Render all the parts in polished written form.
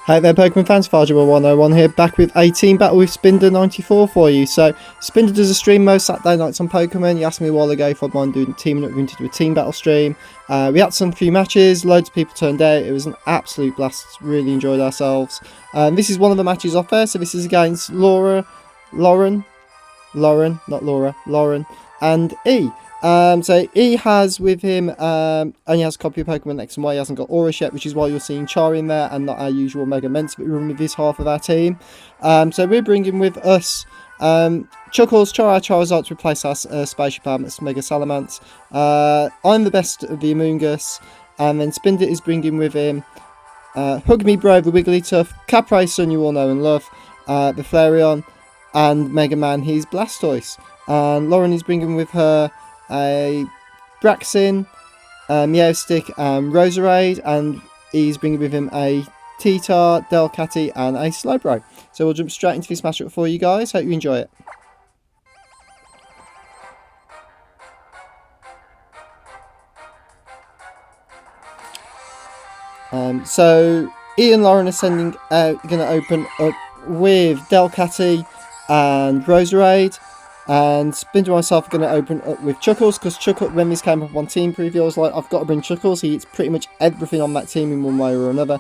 Hey there Pokemon fans, Farger101 here, back with a team battle with Spinda94 for you. So, Spinda does a stream most Saturday nights on Pokemon. He asked me a while ago if I'd mind teaming up with him to do a team battle stream. We had some few matches, loads of people turned out, it was an absolute blast, really enjoyed ourselves. This is one of the matches off there, so this is against Lauren, and E. So he has with him, only has a copy of Pokemon X and Y, he hasn't got ORAS yet, which is why you're seeing Char in there and not our usual Mega Ments that we run with this half of our team. So we're bringing with us Chuckles, Charizard to replace our Spaceship Armors, Mega Salamence. I'm the best of the Amoonguss, and then Spinda is bringing with him Hug Me Bro, the Wigglytuff, Caprason you all know and love, the Flareon, and Mega Man, he's Blastoise. And Lauren is bringing with her a Braixen, Meowstic, Roserade, and he's bringing with him a T-Tar, Delcatty, and a Slowbro. So we'll jump straight into this matchup for you guys. Hope you enjoy it. So Ian and Lauren are sending out, going to open up with Delcatty and Roserade. And Spinda and myself are going to open up with Chuckles, because Chuckles, when this came up on team preview, I was like, I've got to bring Chuckles. He eats pretty much everything on that team in one way or another.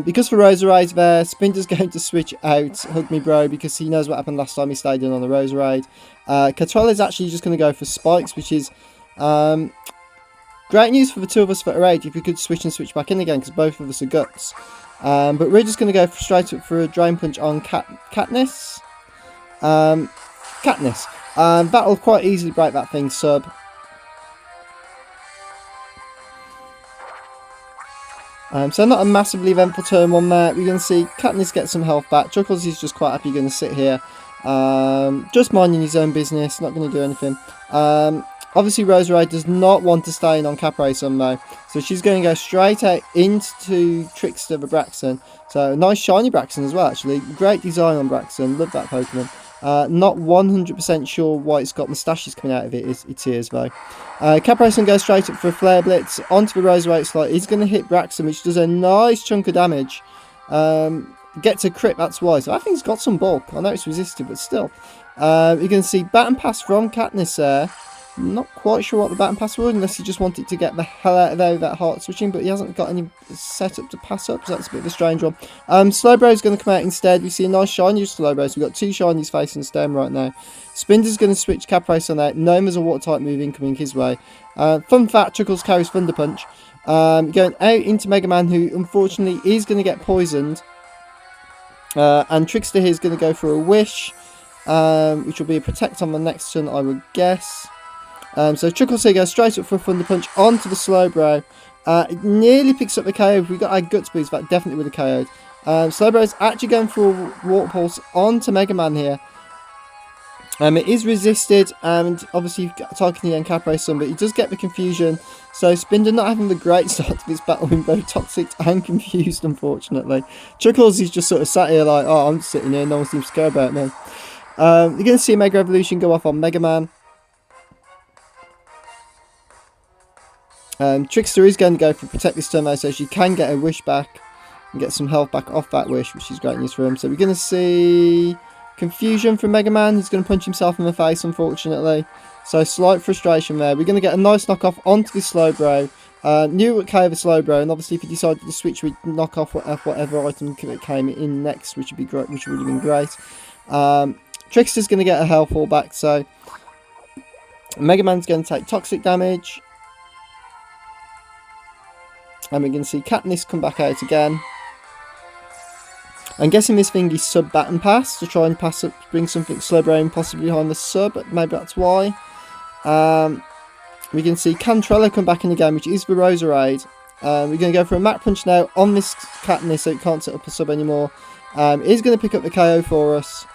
Because for Roserade there, Spinda's going to switch out Hug Me Bro, because he knows what happened last time he stayed in on the Roserade. Catrell is actually just going to go for Spikes, which is great news for the two of us for Rage if we could switch back in again, because both of us are Guts. But we're just going to go straight up for a Drain Punch on Katniss. That'll quite easily break that thing sub. So not a massively eventful turn one there. We're going to see Katniss get some health back. Chuckles is just quite happy going to sit here. Just minding his own business, not going to do anything. Obviously Roserade does not want to stay in on Caprason though. So she's going to go straight out into Trickster the Braixen. So nice shiny Braixen as well actually. Great design on Braixen, love that Pokemon. Not 100% sure why it's got moustaches coming out of its ears though. Caprason goes straight up for a Flare Blitz onto the Roserade slot. He's going to hit Braixen, which does a nice chunk of damage. Gets a crit, that's why. So I think it's got some bulk. I know it's resisted, but still. You're going to see Baton Pass from Katniss there. Not quite sure what the Baton Pass would, unless he just wanted to get the hell out of there with that heart switching, but he hasn't got any setup to pass up, so that's a bit of a strange one. Slowbro's going to come out instead. We see a nice shiny Slowbro, so we've got two shinies facing stem right now. Spinda's going to switch Caprason out. Noma's a water type move incoming his way. Fun fact, Chuckles carries Thunder Punch. Going out into Mega Man, who unfortunately is going to get poisoned. And Trickster here is going to go for a Wish, which will be a Protect on the next turn, I would guess. So Chuckles here goes straight up for a Thunder Punch onto the Slowbro. It nearly picks up the KO. If we got our Guts boost, that definitely would have KO'd. Slowbro is actually going for a Water Pulse onto Mega Man here. It is resisted, and obviously targeting and Caprason, but he does get the confusion. So Spinda not having the great start to this battle, being both toxic and confused, unfortunately. Chuckles is just sort of sat here like, oh, I'm just sitting here, no one seems to care about me. You're going to see a Mega Evolution go off on Mega Man. Trickster is going to go for Protect this turn though, so she can get a Wish back and get some health back off that Wish, which is great news for him. So we're going to see confusion from Mega Man. He's going to punch himself in the face, unfortunately. So slight frustration there. We're going to get a nice knockoff onto the Slowbro. Knew it would KO the Slowbro, and obviously if he decided to switch, we'd knock off whatever item came in next, which would be great, which would have been great. Trickster's going to get a health fall back, so Mega Man's going to take toxic damage. And we're going to see Katniss come back out again. I'm guessing this thing is sub Baton Pass to try and pass up, bring something Slowbro in possibly behind the sub, but maybe that's why. We can see Cantrella come back in the game, which is the Roserade. We're going to go for a Mach Punch now on this Katniss, so it can't set up a sub anymore. He's going to pick up the KO for us.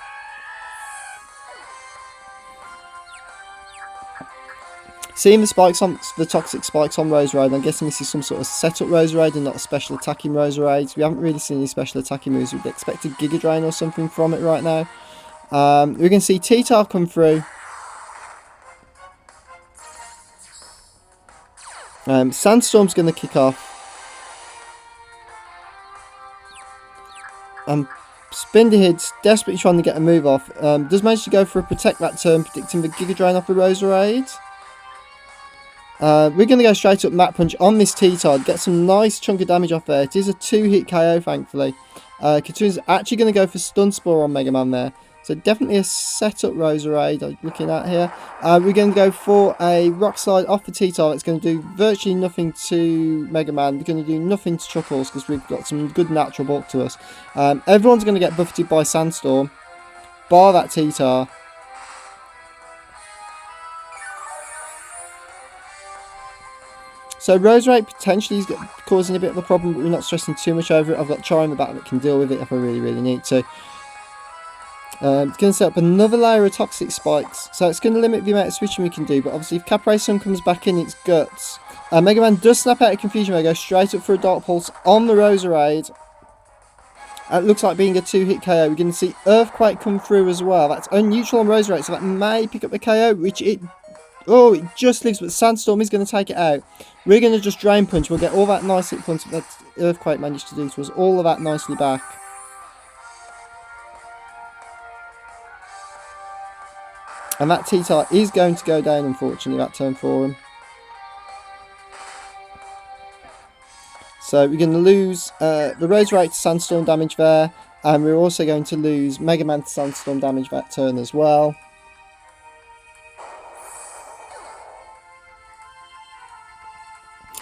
Seeing the spikes on the toxic spikes on Roserade, I'm guessing this is some sort of setup Roserade and not a special attacking Roserade. We haven't really seen any special attacking moves. We'd expect a Giga Drain or something from it right now. We're going to see T-Tar come through. Sandstorm's going to kick off. And Spinda here's desperately trying to get a move off. Does manage to go for a protect that turn, predicting the Giga Drain off the Roserade. We're going to go straight up Map Punch on this T-Tard, get some nice chunk of damage off there. It is a 2-hit KO, thankfully. Katuna's actually going to go for Stun Spore on Mega Man there. So definitely a setup Roserade I'm looking at here. We're going to go for a Rock Slide off the T-Tard. It's going to do virtually nothing to Mega Man. We're going to do nothing to Chuckles because we've got some good natural bulk to us. Everyone's going to get buffeted by Sandstorm, bar that T-Tar. So Roserade potentially is causing a bit of a problem, but we're not stressing too much over it. I've got Char in the back that can deal with it if I really need to. It's going to set up another layer of toxic spikes, so it's going to limit the amount of switching we can do, but obviously if Capra Sun comes back in, it's guts. Mega Man does snap out of confusion mode, go straight up for a Dark Pulse on the Roserade. It looks like being a 2-hit KO. We're going to see Earthquake come through as well. That's unneutral on Roserade, so that may pick up the KO, which it just lives, but Sandstorm is going to take it out. We're going to just Drain Punch. We'll get all that nice hit points that Earthquake managed to do to us. All of that nicely back. And that T-Tar is going to go down, unfortunately, that turn for him. So we're going to lose the Roserade to Sandstorm damage there. And we're also going to lose Mega Man to Sandstorm damage that turn as well.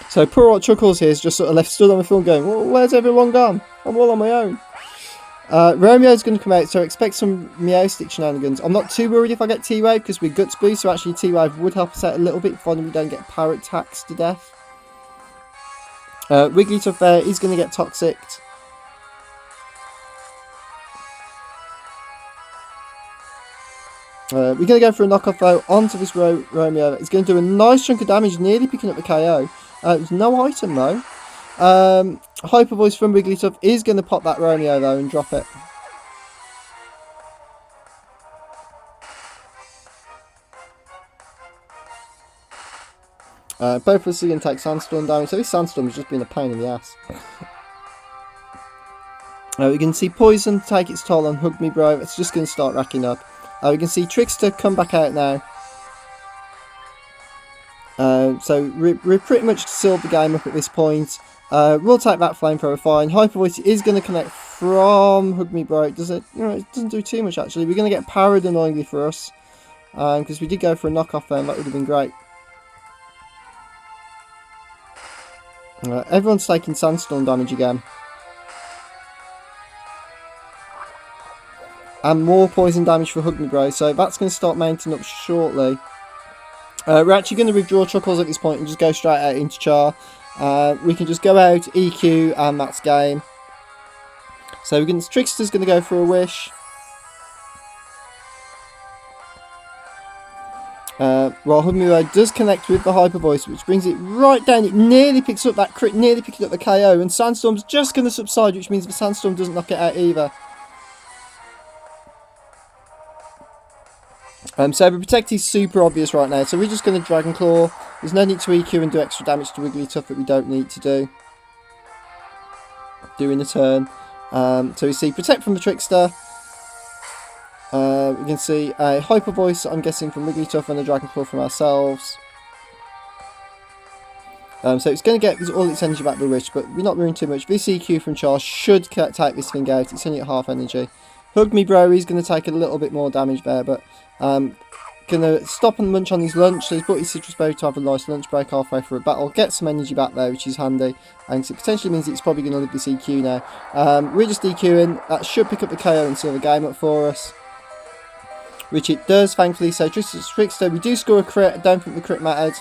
So poor old Chuckles here is just sort of left stood on the field going, well, where's everyone gone? I'm all on my own. Romeo's going to come out, so expect some Meow Stick shenanigans. I'm not too worried if I get T-Wave because we're Guts Boost, so actually T-Wave would help us out a little bit if we don't get Parrot taxed to death. Wigglytuff there is going to get Toxicked. We're going to go for a knockoff though onto this Romeo. It's going to do a nice chunk of damage, nearly picking up the KO. There's no item though. Hyper Voice from Wigglytuff is going to pop that Romeo though and drop it. Both of us are going to take Sandstorm damage, so this Sandstorm has just been a pain in the ass. We can see Poison take its toll on Hug Me Bro. It's just going to start racking up. We can see Trickster come back out now. So we're pretty much sealed the game up at this point. We'll take that Flamethrower fine. Hyper Voice is going to connect from Hug Me Bro. It doesn't do too much actually. We're going to get parried annoyingly for us. Because we did go for a knockoff there and that would have been great. Everyone's taking Sandstorm damage again. And more poison damage for Hug Me Bro, so that's going to start mounting up shortly. We're actually going to withdraw Chuckles at this point and just go straight out into Char. We can just go out, EQ, and that's game. So Trickster's going to go for a Wish. While Hug Me Bro does connect with the Hyper Voice, which brings it right down. It nearly picks up that crit, nearly picking up the KO, and Sandstorm's just going to subside, which means the Sandstorm doesn't knock it out either. So the Protect is super obvious right now, so we're just going to Dragon Claw. There's no need to EQ and do extra damage to Wigglytuff that we don't need to do. During the turn. So we see Protect from the Trickster. We can see a Hyper Voice, I'm guessing, from Wigglytuff and a Dragon Claw from ourselves. So it's going to get all its energy back to Wish, but we're not worrying too much. This EQ from Charles should take this thing out. It's only at half energy. Hug Me Bro, he's going to take a little bit more damage there, but going to stop and munch on his lunch. So he's brought his Citrus Berry to have a nice lunch break halfway through a battle. Get some energy back there, which is handy. And it potentially means it's probably going to live this EQ now. We're just EQing. That should pick up the KO and seal the game up for us. Which it does, thankfully. So Trickster, we do score a crit. I don't think the crit mattered.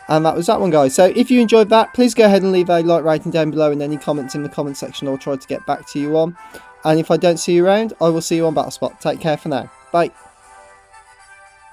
And that was that one, guys. So if you enjoyed that, please go ahead and leave a like rating down below and any comments in the comment section I'll try to get back to you on. And if I don't see you around, I will see you on Battlespot. Take care for now. Bye.